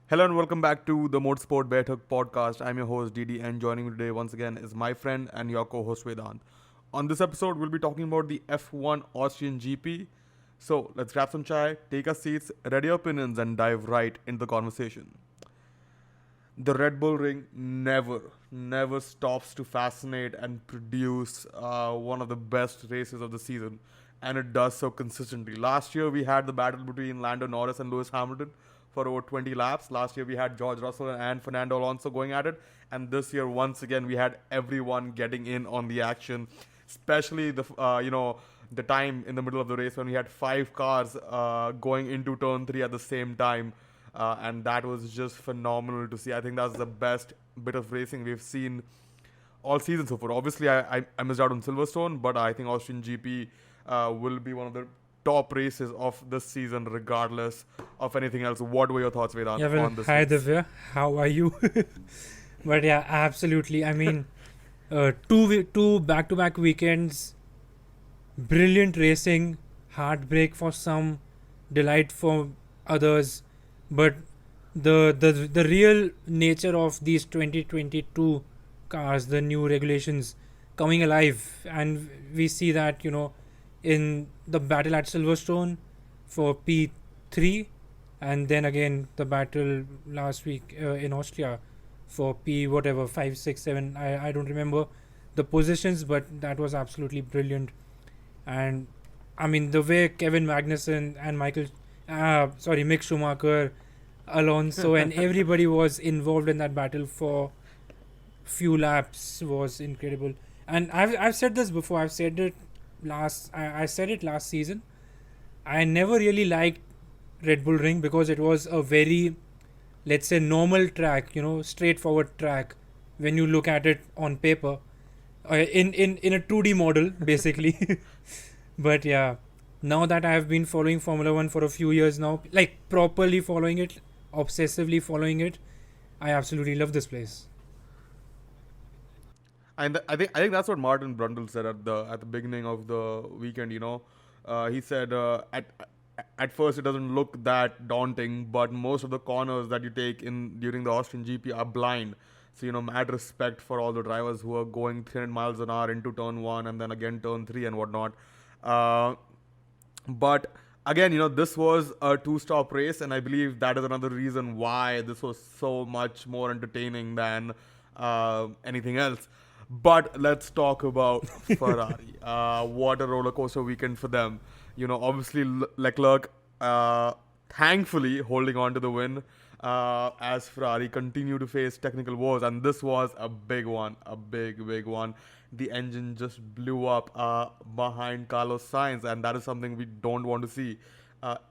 Hello and welcome back to the MSBaithak podcast. I'm your host Didi, and joining me today once again is my friend and your co-host Vedant. On this episode, we'll be talking about the F1 Austrian GP. So let's grab some chai, take our seats, ready our opinions, and dive right into the conversation. The Red Bull Ring never stops to fascinate and produce one of the best races of the season, and it does so consistently. Last year we had the battle between Lando Norris and Lewis Hamilton for over 20 laps. Last year we had George Russell and Fernando Alonso going at it, and this year once again we had everyone getting in on the action, especially the time in the middle of the race when we had five cars going into turn three at the same time, and that was just phenomenal to see. I think that's the best bit of racing we've seen all season so far. Obviously, I missed out on Silverstone, but I think Austrian GP will be one of the top races of this season, regardless of anything else. What were your thoughts, Vedant, Yeah, well, on this hi race? Divya, how are you? But yeah, absolutely. I mean, two back-to-back weekends, brilliant racing, heartbreak for some, delight for others. But the real nature of these 2022 cars, the new regulations coming alive, and we see that in the battle at Silverstone for P3, and then again the battle last week in Austria for P whatever 5 6 7. I don't remember the positions, but that was absolutely brilliant. And I mean the way Kevin Magnussen and Mick Schumacher, Alonso, and everybody was involved in that battle for few laps was incredible. And I've said this before. I've said it I said it last season. I never really liked Red Bull Ring because it was a very, let's say, normal track, straightforward track when you look at it on paper, in a 2D model basically. But yeah, now that I have been following Formula One for a few years now, like properly following it, obsessively following it, I absolutely love this place. And I think that's what Martin Brundle said at the beginning of the weekend. He said at first it doesn't look that daunting, but most of the corners that you take in during the Austrian GP are blind. So mad respect for all the drivers who are going 300 miles an hour into turn one and then again turn three and whatnot. Uh, but again, this was a two-stop race, and I believe that is another reason why this was so much more entertaining than anything else. But let's talk about Ferrari. What a roller coaster weekend for them. Obviously Leclerc, thankfully holding on to the win as Ferrari continue to face technical woes, and this was a big one, a big one. The engine just blew up behind Carlos Sainz, and that is something we don't want to see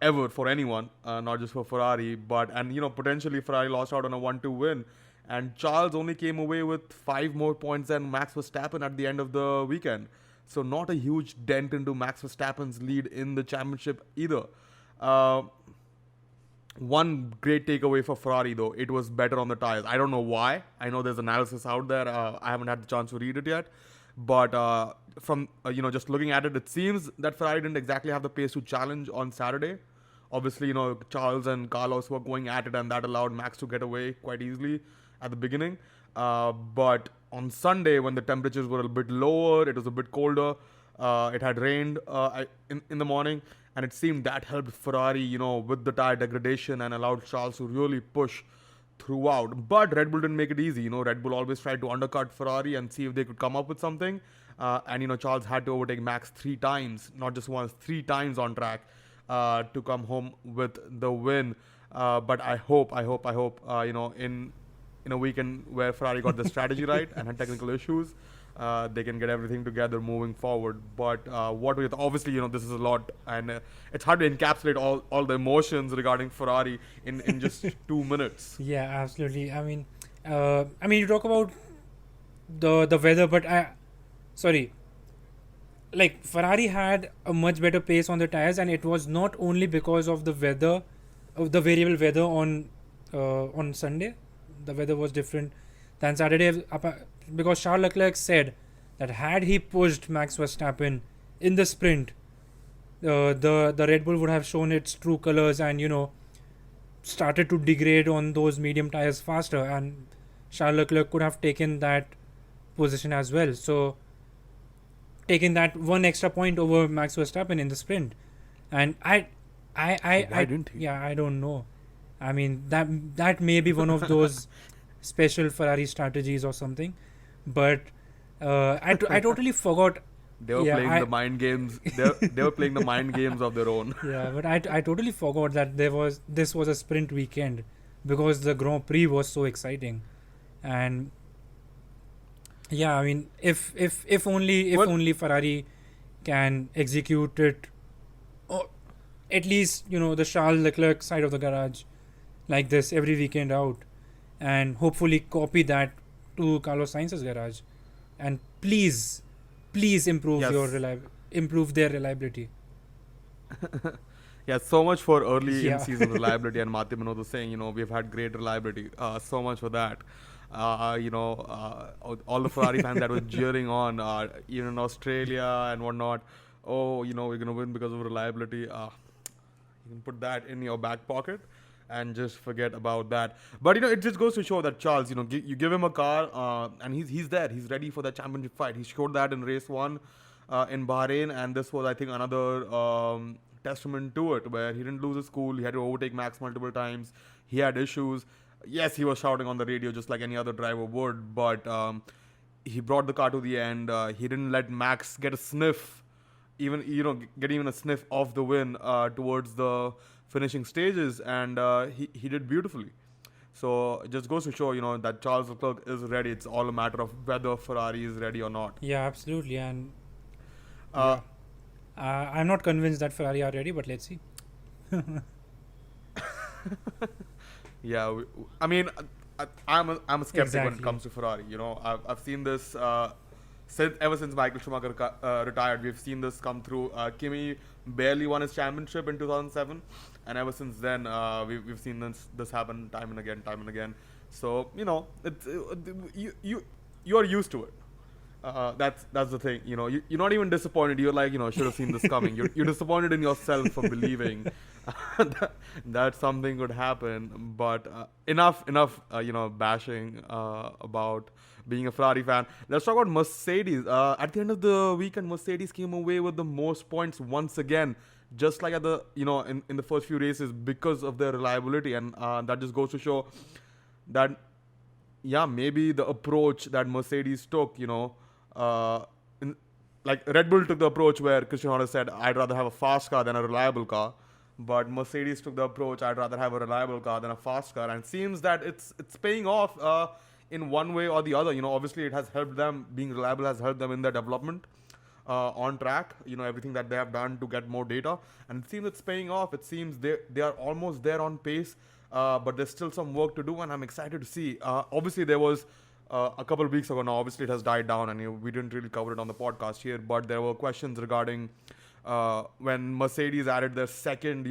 ever for anyone, not just for Ferrari. But and potentially Ferrari lost out on a 1-2 win, and Charles only came away with 5 more points than Max Verstappen at the end of the weekend. So not a huge dent into Max Verstappen's lead in the championship either. Uh, One great takeaway for Ferrari, though, it was better on the tires. I don't know why. I know there's analysis out there. I haven't had the chance to read it yet, but from just looking at it, it seems that Ferrari didn't exactly have the pace to challenge on Saturday. Obviously, Charles and Carlos were going at it, and that allowed Max to get away quite easily at the beginning. But on Sunday, when the temperatures were a bit lower, it was a bit colder. It had rained in the morning, and it seemed that helped Ferrari, with the tire degradation and allowed Charles to really push throughout. But Red Bull didn't make it easy. Red Bull always tried to undercut Ferrari and see if they could come up with something. And Charles had to overtake Max 3 times, not just once, 3 times on track to come home with the win. But I hope, in a weekend where Ferrari got the strategy right and had technical issues, they can get everything together moving forward. But what we obviously, this is a lot, and it's hard to encapsulate all the emotions regarding Ferrari in just 2 minutes. Yeah, absolutely. I mean, you talk about the weather, but sorry, like Ferrari had a much better pace on the tires, and it was not only because of the weather, of the variable weather on Sunday. The weather was different than Saturday, because Charles Leclerc said that had he pushed Max Verstappen in the sprint, the Red Bull would have shown its true colors, and started to degrade on those medium tires faster, and Charles Leclerc could have taken that position as well. So taking that one extra point over Max Verstappen in the sprint, and Why didn't he? yeah, I don't know. I mean that may be one of those special Ferrari strategies or something, but I totally forgot. They were Yeah, playing the mind games. They were playing the mind games of their own. yeah, but I totally forgot that this was a sprint weekend, because the Grand Prix was so exciting, and yeah, I mean if Well- only Ferrari can execute it, or at least the Charles Leclerc side of the garage like this every weekend out, and hopefully copy that to Carlos Sainz's garage, and please improve Yes. improve their reliability. Yeah, so much for early Yeah. in-season reliability, and Mati Manod was saying, we've had great reliability. So much for that. All the Ferrari fans that were jeering on, even in Australia and whatnot. Oh, we're gonna win because of reliability. You can put that in your back pocket and just forget about that. But it just goes to show that Charles, you give him a car, and he's there. He's ready for the championship fight. He showed that in race one in Bahrain, and this was, I think, another testament to it, where he didn't lose his cool. He had to overtake Max multiple times. He had issues. Yes, he was shouting on the radio just like any other driver would, but he brought the car to the end. He didn't let Max get a sniff, get even a sniff of the win towards the finishing stages, and he did beautifully. So it just goes to show, that Charles Leclerc is ready. It's all a matter of whether Ferrari is ready or not. Yeah, absolutely, and Uh, I'm not convinced that Ferrari are ready, but let's see. Yeah, I mean, I'm a skeptic when Exactly. it comes to Ferrari. I've seen this ever since Michael Schumacher retired. We've seen this come through. Kimi barely won his championship in 2007, and ever since then, we've seen this happen time and again. So it's you are used to it. That's the thing. You're not even disappointed. You're like, should have seen this coming. You're disappointed in yourself for believing that something could happen. But enough, bashing about being a Ferrari fan. Let's talk about Mercedes. At the end of the weekend, Mercedes came away with the most points once again, just like at the in the first few races, because of their reliability, and that just goes to show that maybe the approach that Mercedes took, like Red Bull took the approach where Christian Horner said, I'd rather have a fast car than a reliable car. But Mercedes took the approach, I'd rather have a reliable car than a fast car. And it seems that it's paying off in one way or the other. Obviously it has helped them, being reliable has helped them in their development on track, everything that they have done to get more data. And it seems it's paying off. It seems they are almost there on pace. But there's still some work to do, and I'm excited to see. Obviously, there was a couple of weeks ago now. Obviously, it has died down, and we didn't really cover it on the podcast here. But there were questions regarding when Mercedes added their second,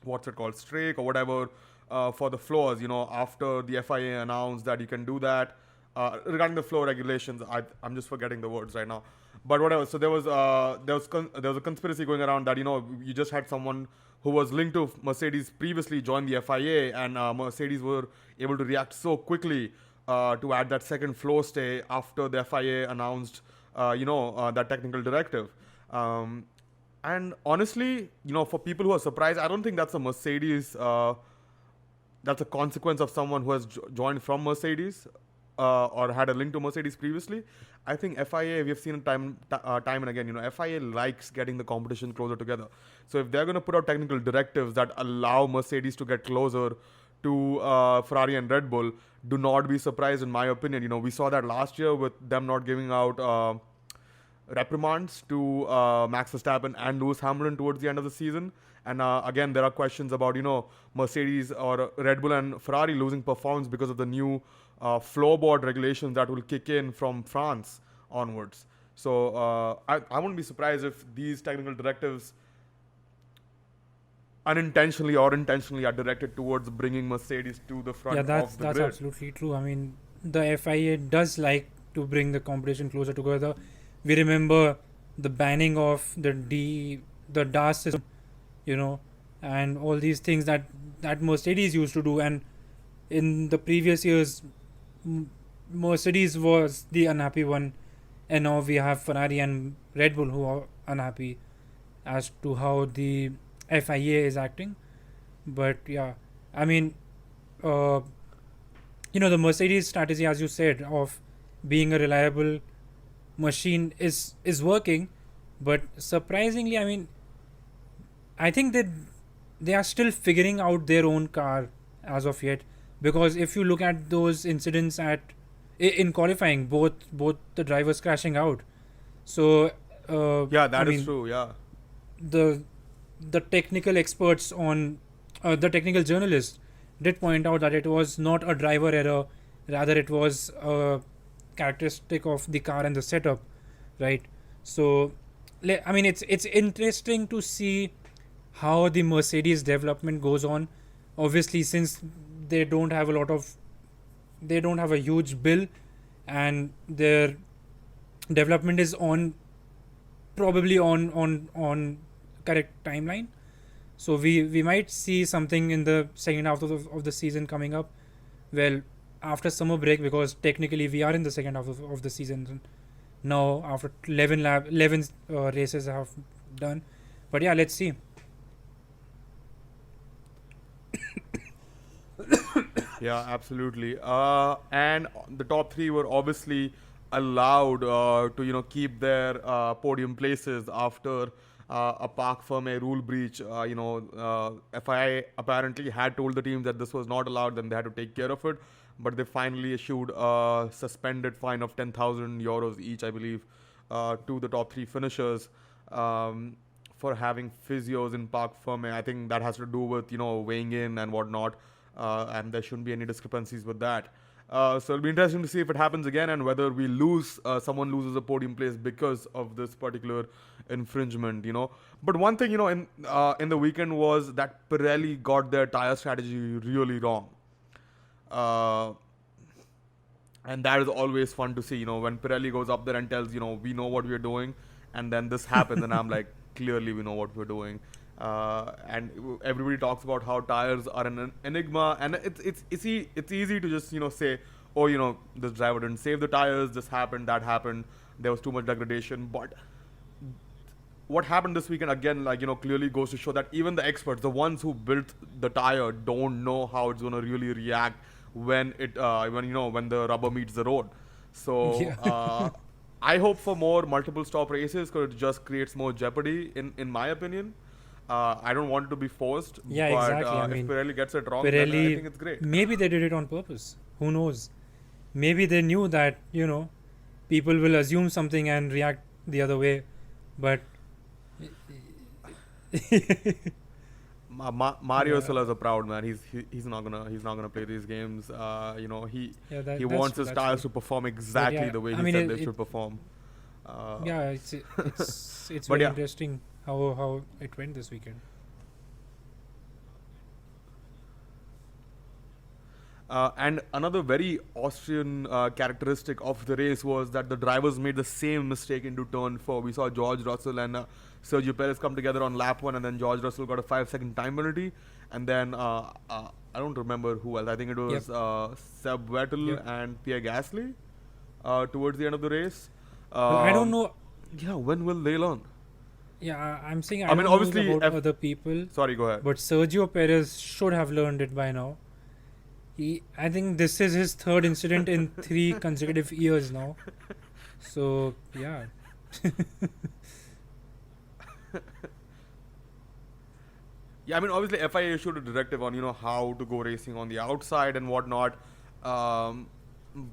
what's it called, streak or whatever, for the floors. After the FIA announced that you can do that. Regarding the floor regulations, I'm just forgetting the words right now. But whatever. So there was a conspiracy going around that you just had someone who was linked to Mercedes previously join the FIA, and Mercedes were able to react so quickly to add that second floor stay after the FIA announced, that technical directive. And honestly, for people who are surprised, I don't think that's a Mercedes. That's a consequence of someone who has joined from Mercedes or had a link to Mercedes previously. I think FIA, we have seen it time and again, FIA likes getting the competition closer together. So if they're going to put out technical directives that allow Mercedes to get closer to Ferrari and Red Bull, do not be surprised, in my opinion. We saw that last year with them not giving out reprimands to Max Verstappen and Lewis Hamilton towards the end of the season. And again, there are questions about, Mercedes or Red Bull and Ferrari losing performance because of the new floorboard regulations that will kick in from France onwards. So I wouldn't be surprised if these technical directives unintentionally or intentionally are directed towards bringing Mercedes to the front Yeah, of that's the that's grid. absolutely true. I mean, the FIA does like to bring the competition closer together. We remember the banning of the DAS system, and all these things that Mercedes used to do. And in the previous years, Mercedes was the unhappy one, and now we have Ferrari and Red Bull who are unhappy as to how the FIA is acting. But yeah, I mean, uh, the Mercedes strategy, as you said, of being a reliable machine is working. But surprisingly, I mean, I think that they are still figuring out their own car as of yet, because if you look at those incidents in qualifying, both the drivers crashing out. So Yeah, I that is mean, true. Yeah. the the technical experts on the technical journalists did point out that it was not a driver error, rather it was a characteristic of the car and the setup, right? So I mean, it's interesting to see how the Mercedes development goes on. Obviously, since they don't have a lot of they don't have a huge bill, and their development is on probably on correct timeline. So we might see something in the second half of the season coming up. Well, after summer break, because technically we are in the second half of the season now, after 11 races have done. But yeah, let's see. Yeah, absolutely. And the top three were obviously allowed to keep their podium places after a Parc Ferme rule breach. FIA apparently had told the teams that this was not allowed, then they had to take care of it. But they finally issued a suspended fine of 10,000 euros each, I believe, to the top three finishers. For having physios in Parc Ferme. I think that has to do with weighing in and whatnot, and there shouldn't be any discrepancies with that. So it'll be interesting to see if it happens again and whether we lose someone loses a podium place because of this particular infringement. But one thing in the weekend was that Pirelli got their tire strategy really wrong. Uh, and that is always fun to see. When Pirelli goes up there and tells we know what we're doing, and then this happens, and I'm like, clearly we know what we're doing. And everybody talks about how tires are an enigma, and it's easy to just say, oh, this driver didn't save the tires, this happened, that happened, there was too much degradation. But what happened this weekend again, clearly goes to show that even the experts, the ones who built the tire, don't know how it's gonna really react when when the rubber meets the road. So Yeah. I hope for more multiple stop races because it just creates more jeopardy, in my opinion. I don't want it to be forced, Yeah, but exactly. I if mean, Pirelli gets it wrong, then I Pirelli, think it's great. maybe they did it on purpose. Who knows? Maybe they knew that, people will assume something and react the other way. But Mario yeah, Sola is a proud man. He's not gonna play these games. yeah, He that's wants true. his That's tires true. to perform But exactly yeah, the way I he mean, said they should perform. Uh, yeah, it's but very yeah, interesting how it went this weekend. And another very Austrian characteristic of the race was that the drivers made the same mistake into turn four. We saw George Russell and Sergio Perez come together on lap one, and then George Russell got a 5 second time penalty. And then I don't remember who else. I think it Yep. was Seb Vettel Yep. and Pierre Gasly towards the end of the race. Well, I don't Um, know. yeah, when will they learn? Yeah, I'm saying I I mean, don't know obviously, about other people, sorry, go ahead. but Sergio Perez should have learned it by now. I think this is his third incident in 3 consecutive years now. So yeah, Yeah, I mean, obviously, FIA issued a directive on how to go racing on the outside and whatnot. Um,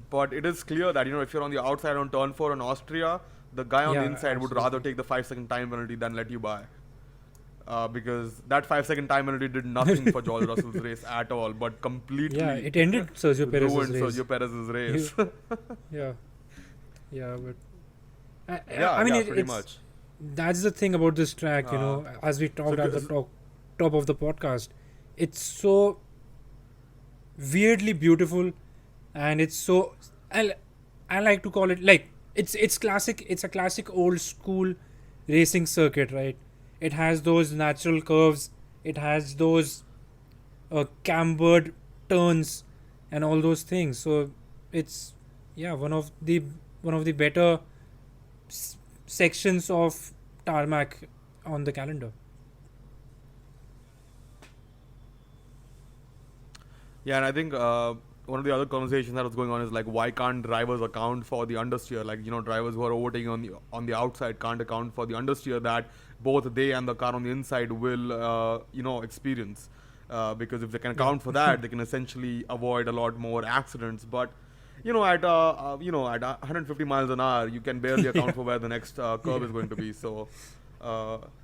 but it is clear that if you're on the outside on turn four in Austria, the guy on the yeah, inside would rather absolutely. take the 5 second time penalty than let you by. Because that 5 second time penalty did nothing for George Russell's race at all, but Yeah, completely it ended Sergio Perez's ruined race. Sergio Perez's race. You, yeah, yeah, but Yeah, I mean, yeah, pretty it's much. that's the thing about this track. As we So, talked at the top of the podcast, it's so weirdly beautiful, and it's so I like to call it like it's classic. It's a classic old school racing circuit, right? It has those natural curves. It has those cambered turns and all those things. So it's yeah one of the better sections of tarmac on the calendar. Yeah, and I think one of the other conversations that was going on is like, why can't drivers account for the understeer? Like, drivers who are overtaking on the outside can't account for the understeer that both they and the car on the inside will experience. Because if they can Yeah. account for that, they can essentially avoid a lot more accidents. But at 150 miles an hour, you can barely Yeah. account for where the next curve Yeah. is going to be. So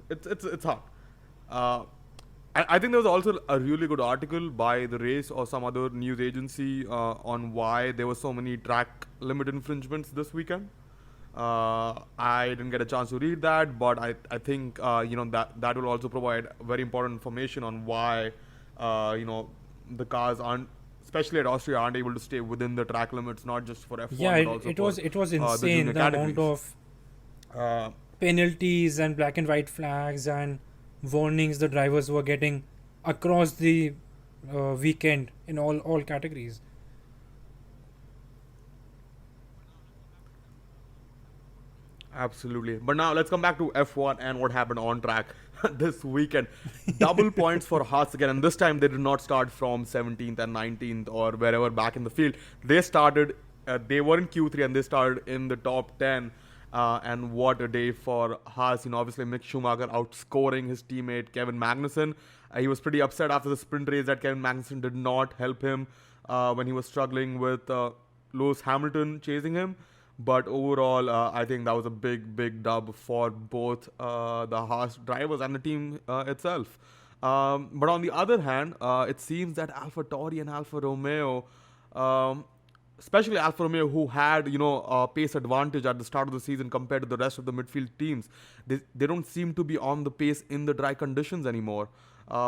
it's hard. Uh, I think there was also a really good article by the race or some other news agency on why there were so many track limit infringements this weekend. I didn't get a chance to read that, but I think that will also provide very important information on why the cars aren't, especially at Austria, aren't able to stay within the track limits, not just for Yeah, F1 but also for it was the insane junior the amount categories. of Uh, penalties and black and white flags and warnings the drivers were getting across the weekend in all categories. Absolutely. But now let's come back to F1 and what happened on track this weekend. Double points for Haas again, and this time they did not start from 17th and 19th or wherever back in the field. They were in Q3 and they started in the top 10. And what a day for Haas. Obviously Mick Schumacher outscoring his teammate Kevin Magnussen. He was pretty upset after the sprint race that Kevin Magnussen did not help him when he was struggling with Lewis Hamilton chasing him. But overall, I think that was a big dub for both the Haas drivers and the team itself. But on the other hand, it seems that AlphaTauri and Alfa Romeo, um, especially Alfa Romeo, who had a pace advantage at the start of the season compared to the rest of the midfield teams, they don't seem to be on the pace in the dry conditions anymore.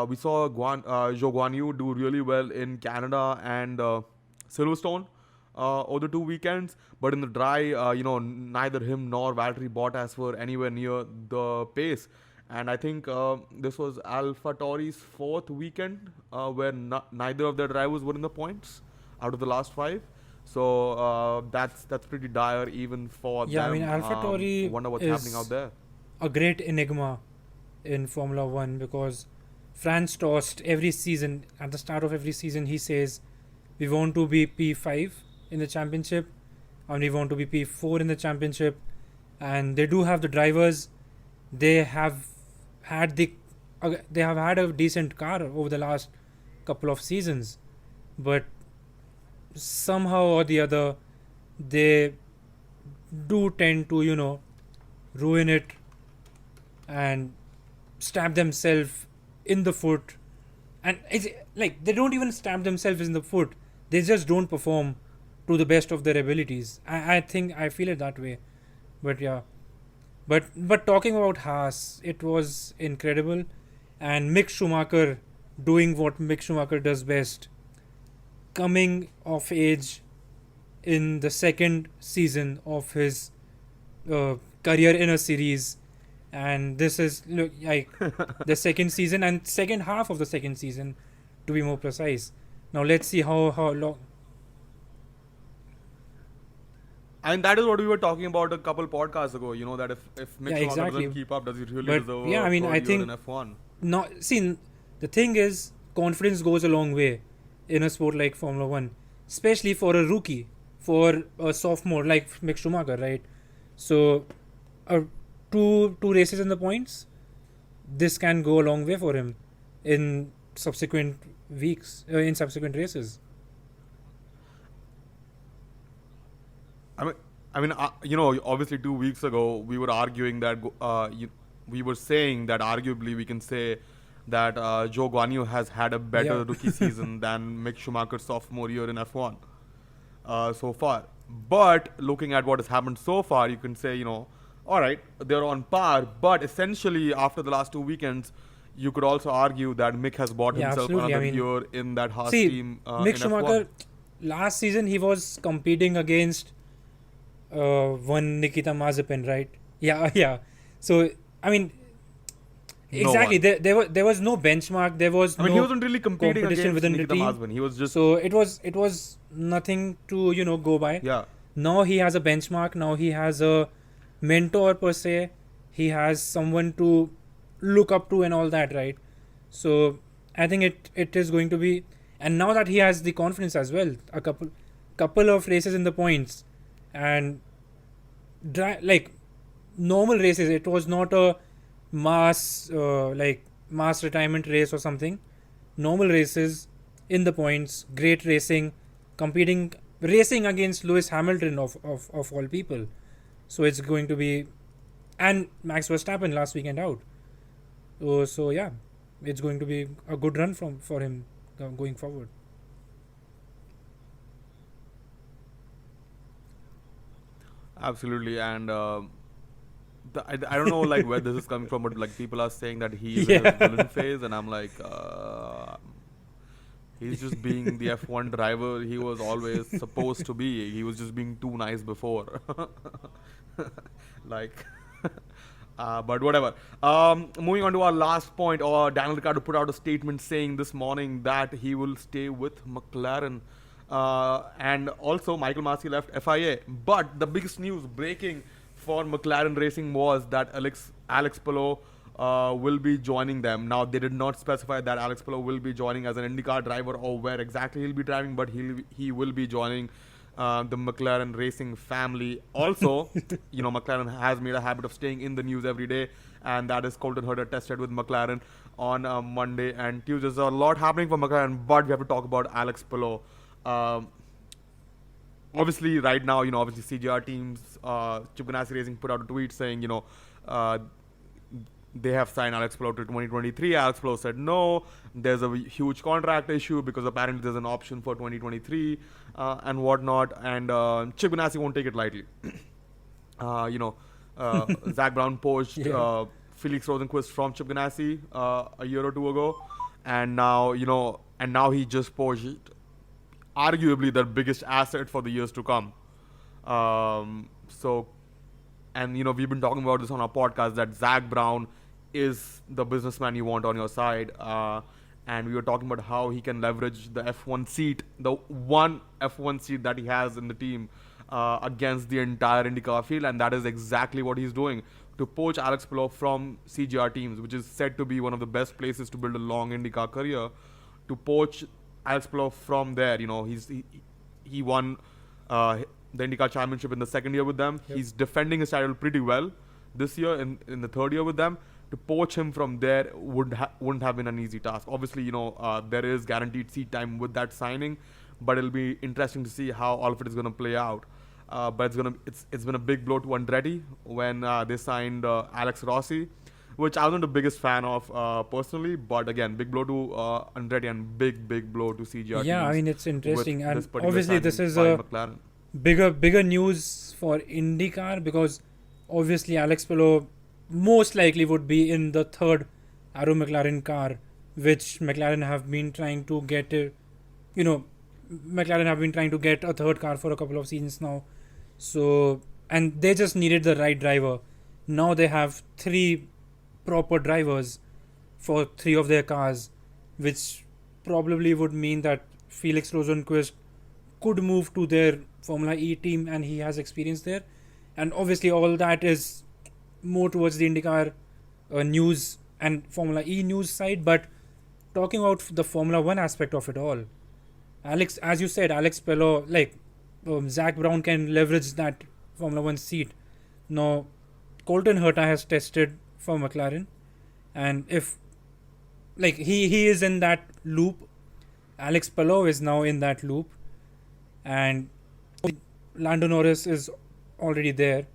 We saw Zhou Guanyu do really well in Canada and Silverstone over the 2 weekends. But in the dry, neither him nor Valtteri Bottas were anywhere near the pace. And I think this was AlphaTauri's fourth weekend where neither of their drivers were in the points out of the last five. So that's pretty dire even for Yeah, I mean them. AlphaTauri Wonder what's happening out is there. a great enigma in Formula One because Franz Tost every season at the start of every season he says we want to be P5 in the championship and we want to be P4 in the championship, and they do have the drivers. They have had they have had a decent car over the last couple of seasons, but somehow or the other they do tend to ruin it and stab themselves in the foot. And it's like they don't even stab themselves in the foot, they just don't perform to the best of their abilities. I think I feel it that way. But yeah, but talking about Haas, it was incredible. And Mick Schumacher doing what Mick Schumacher does best, coming of age in the second season of his career in a series. And this is like the second season and second half of the second season, to be more precise. Now let's see how long. And that is what we were talking about a couple podcasts ago. That if Yeah, Mick Schumacher exactly. doesn't keep up, does he really But deserve yeah, I a mean, I third year in think F1? no. See, the thing is, confidence goes a long way in a sport like Formula One, especially for a rookie, for a sophomore like Mick Schumacher, right? So, uh, two races in the points, this can go a long way for him in subsequent weeks, in subsequent races. I mean, obviously 2 weeks ago we were arguing that we were saying that arguably we can say that Zhou Guanyu has had a better Yeah. rookie season than Mick Schumacher's sophomore year in F1 so far. But looking at what has happened so far, you can say, all right, they're on par. But essentially, after the last 2 weekends, you could also argue that Mick has bought Yeah, himself absolutely. I another mean, year in that Haas see, team Mick in Schumacher F1. last season he was competing against one Nikita Mazepin, right? Yeah, yeah. So I mean, No Exactly. one. There was no benchmark. There was I mean, he no wasn't really competing competition against within the Nikita team. Mazepin. He was just So it was nothing to go by. yeah. Now he has a benchmark. Now he has a mentor per se. He has someone to look up to and all that, right? So I think it is going to be, and now that he has the confidence as well, a couple of races in the points, and like normal races, it was not a mass retirement race or something. Normal races in the points, great racing, racing against Lewis Hamilton of all people. So it's going to be, and Max Verstappen last weekend out. So yeah, it's going to be a good run for him going forward. Absolutely, and I don't know like where this is coming from, but like people are saying that he is in his Yeah. villain phase, and I'm like, he's just being the F1 driver he was always supposed to be. He was just being too nice before, like. But whatever. Moving on to our last point, Daniel Ricciardo put out a statement saying this morning that he will stay with McLaren. And also, Michael Masi left FIA. But the biggest news breaking for McLaren Racing was that Alex Palou will be joining them. Now, they did not specify that Alex Palou will be joining as an IndyCar driver or where exactly he'll be driving, but he will be joining the McLaren racing family. Also, McLaren has made a habit of staying in the news every day, and that is Colton Herta tested with McLaren on Monday and Tuesday. There's a lot happening for McLaren, but we have to talk about Alex Palou. Um, Obviously, right now, obviously CGR teams, Chip Ganassi Racing put out a tweet saying, uh, they have signed Alex Palou to 2023. Alex Palou said no. There's a huge contract issue because apparently there's an option for 2023 and whatnot. And Chip Ganassi won't take it lightly. Zach Brown poached Yeah. Felix Rosenquist from Chip Ganassi a year or two ago, and now he just poached arguably their biggest asset for the years to come. So, and we've been talking about this on our podcast that Zach Brown is the businessman you want on your side, and we were talking about how he can leverage the F1 seat, the one F1 seat that he has in the team, against the entire IndyCar field, and that is exactly what he's doing to poach Alex Palou from CGR teams, which is said to be one of the best places to build a long IndyCar career. To poach Alex Palou from there, he won the IndyCar Championship in the second year with them. Yep. He's defending his title pretty well this year in the third year with them. To poach him from there wouldn't have been an easy task. Obviously, there is guaranteed seat time with that signing, but it'll be interesting to see how all of it is going to play out. But it's been a big blow to Andretti when they signed Alex Rossi, which I wasn't the biggest fan of personally. But again, big blow to Andretti and big blow to CGR Yeah, I teams mean it's interesting, with and this particular obviously this signing is by a McLaren. bigger news for IndyCar because obviously Alex Palou most likely would be in the third Arrow McLaren car, which McLaren have been trying to get. McLaren have been trying to get a third car for a couple of seasons now. So, and they just needed the right driver. Now they have three proper drivers for three of their cars, which probably would mean that Felix Rosenquist could move to their Formula E team, and he has experience there. And obviously, all that is more towards the IndyCar news and Formula E news side. But talking about the Formula One aspect of it all, Alex, as you said, Alex Palou, Zach Brown can leverage that Formula One seat. Now, Colton Herta has tested for McLaren, and if he is in that loop, Alex Palou is now in that loop, and Lando Norris is already there.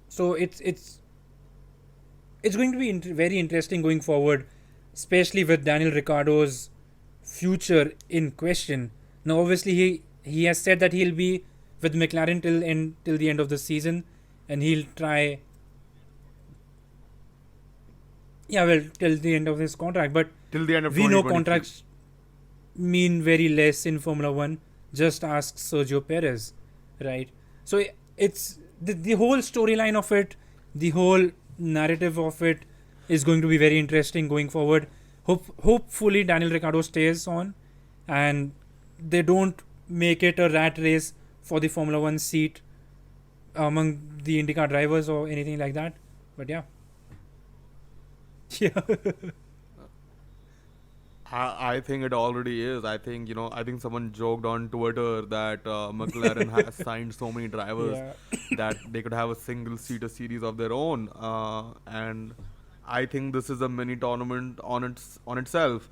So it's going to be very interesting going forward, especially with Daniel Ricciardo's future in question. Now, obviously, he has said that he'll be with McLaren till the end of the season, and he'll try. Yeah, well, till the end of his contract, but Till the end of we know 2023. contracts mean very less in Formula One. Just ask Sergio Perez, right? So it's the whole storyline of it, the whole narrative of it is going to be very interesting going forward. Hopefully Daniel Ricciardo stays on and they don't make it a rat race for the Formula 1 seat among the IndyCar drivers or anything like that. But yeah. Yeah. I think it already is. I think I think someone joked on Twitter that McLaren has signed so many drivers Yeah. that they could have a single-seater series of their own, and I think this is a mini tournament on itself.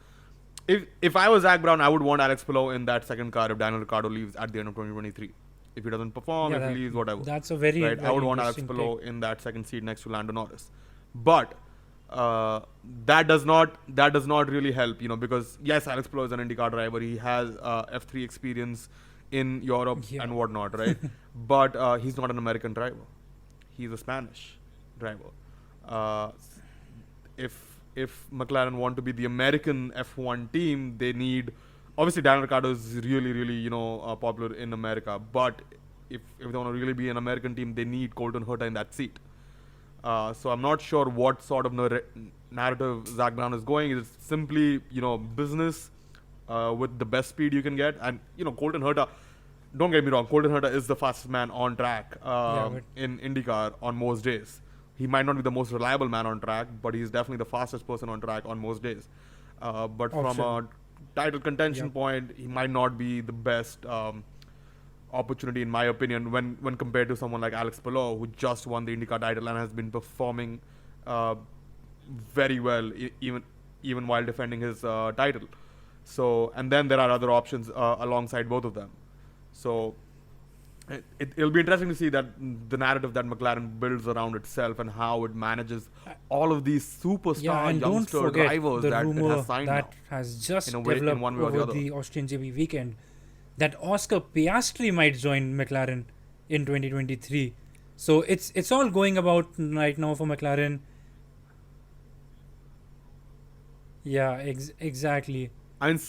If I was Zach Brown, I would want Alex Palou in that second car if Daniel Ricciardo leaves at the end of 2023. If he doesn't perform, Yeah, if he leaves, whatever. That's a very, Right? I very would want Alex interesting Palou take. in that second seat next to Lando Norris. But that does not really help, because yes, Alex Palou is an IndyCar driver. He has F3 experience in Europe Yeah. and whatnot, right? But he's not an American driver. He's a Spanish driver. If McLaren want to be the American F1 team, they need, obviously Daniel Ricciardo is really really popular in America, but if they want to really be an American team, they need Colton Herta in that seat. So I'm not sure what sort of narrative Zach Brown is going. It's simply business with the best speed you can get, and Colton Herta. Don't get me wrong, Colton Herta is the fastest man on track in IndyCar on most days. He might not be the most reliable man on track, but he's definitely the fastest person on track on most days. But from a title contention point, he might not be the best opportunity, in my opinion, when compared to someone like Alex Palou, who just won the IndyCar title and has been performing very well, even while defending his title. So, and then there are other options alongside both of them. So it'll be interesting to see that the narrative that McLaren builds around itself and how it manages all of these superstar and don't youngster forget drivers the that it rumor has signed that now. has just In a way- in developed one way or the over other. the Austrian GB weekend that Oscar Piastri might join McLaren in 2023. So it's all going about right now for McLaren. Yeah, exactly. And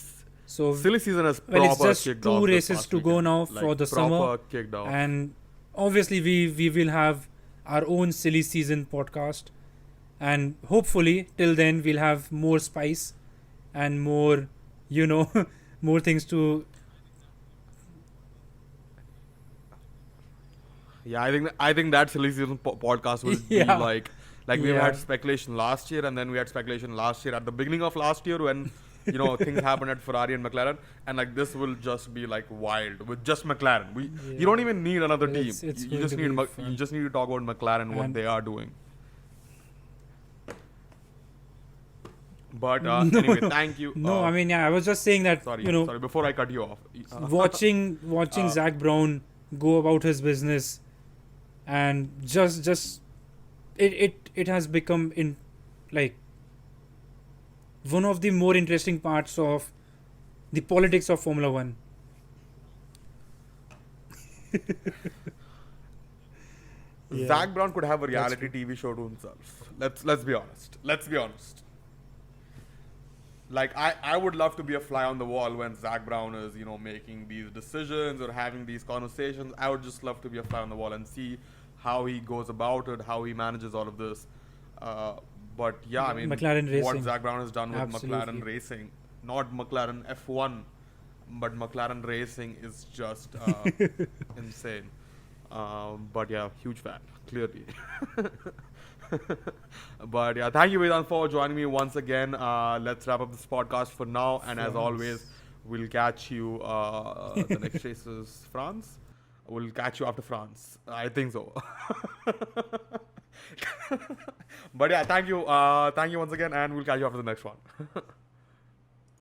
So silly season has well, it's proper just kicked two off this races past to go weekend. now Like, for the proper summer, kicked off. and obviously we will have our own silly season podcast, and hopefully till then we'll have more spice and more more things to. Yeah, I think that silly season podcast will be Yeah. like we've Yeah. had speculation last year, and then we had speculation last year at the beginning of last year when things happened at Ferrari and McLaren, and like this will just be like wild with just McLaren. You don't even need another Well, team. it's You going just to need be you fun. just need to talk about McLaren, what And- they are doing. But anyway, thank you. No, I mean, yeah, I was just saying that sorry, sorry. Before I cut you off, watching Zach Brown go about his business, and just it has become in like one of the more interesting parts of the politics of Formula 1. Yeah. Zach Brown could have a That's reality TV show to himself. Let's be honest. Let's be honest. Like I would love to be a fly on the wall when Zach Brown is making these decisions or having these conversations. I would just love to be a fly on the wall and see how he goes about it, how he manages all of this. But yeah, I mean, McLaren what Racing. Zach Brown has done with Absolutely. McLaren Racing, not McLaren F1, but McLaren Racing is just insane. But yeah, huge fan, clearly. But yeah, thank you, Vedant, for joining me once again. Let's wrap up this podcast for now. And as always, we'll catch you. The next race is France. We'll catch you after France. I think so. But yeah, thank you. Thank you once again, and we'll catch you after the next one.